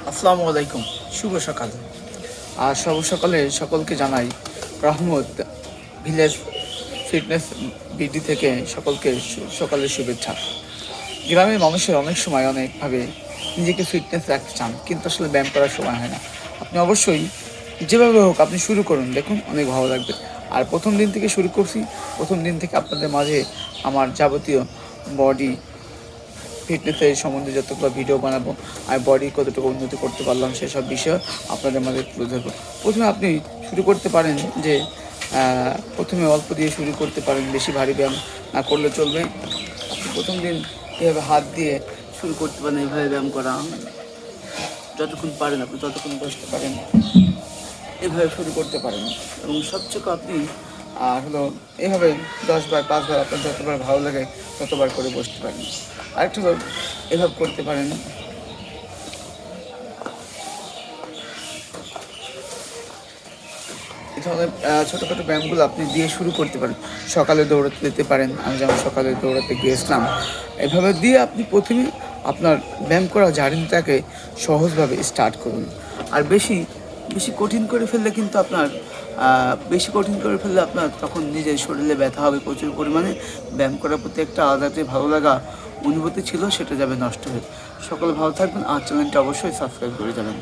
আসসালামু আলাইকুম, শুভ সকাল। আর শুভ সকালে সকলকে জানাই রহমত ভিলেজ ফিটনেস বিডি থেকে সকলকে সকালের শুভেচ্ছা। গ্রামের মানুষের অনেক সময় অনেকভাবে নিজেকে ফিটনেস রাখতে চান, কিন্তু আসলে ব্যায়াম করার সময় হয় না। আপনি অবশ্যই যেভাবে হোক আপনি শুরু করুন, দেখুন অনেক ভালো লাগবে। আর প্রথম দিন থেকে শুরু করছি, প্রথম দিন থেকে আপনাদের মাঝে আমার যাবতীয় বডি ফিটনেসের সম্বন্ধে যতগুলো ভিডিও বানাবো আর বডি কতটুকু উন্নতি করতে পারলাম সেসব বিষয় আপনাদের মাঝে তুলে ধরবো। প্রথমে আপনি শুরু করতে পারেন যে প্রথমে অল্প দিয়ে শুরু করতে পারেন, বেশি ভারী ব্যায়াম না করলে চলবে। আপনি প্রথম দিন এভাবে হাত দিয়ে শুরু করতে পারেন, এভাবে ব্যায়াম করা যতক্ষণ পারেন আপনি ততক্ষণ বসতে পারেন, এভাবে শুরু করতে পারেন। এবং সবচেয়ে আপনি হলো এভাবে 10 বার 5 বার আপনার যতবার ভালো লাগে ততবার করে বসতে পারেন। আরেকটা হলো এভাবে করতে পারেন, এই ধরনের ছোটোখাটো ব্যায়ামগুলো আপনি দিয়ে শুরু করতে পারেন। সকালে দৌড়াতে যেতে পারেন, আমি যেমন সকালে দৌড়াতে গিয়েছিলাম। এভাবে দিয়ে আপনি প্রথমে আপনার ব্যায়াম করা জার্নিটাকে সহজভাবে স্টার্ট করুন। আর বেশি বেশি কঠিন করে ফেললে কিন্তু আপনার তখন নিজের শরীরে ব্যথা হবে প্রচুর পরিমাণে। ব্যায়াম করার প্রতি একটা আলাদা যে ভালো লাগা অনুভূতি ছিল সেটা যাবে নষ্ট হয়ে। সকলে ভালো থাকবেন, আর চ্যানেলটা অবশ্যই সাবস্ক্রাইব করে যাবেন।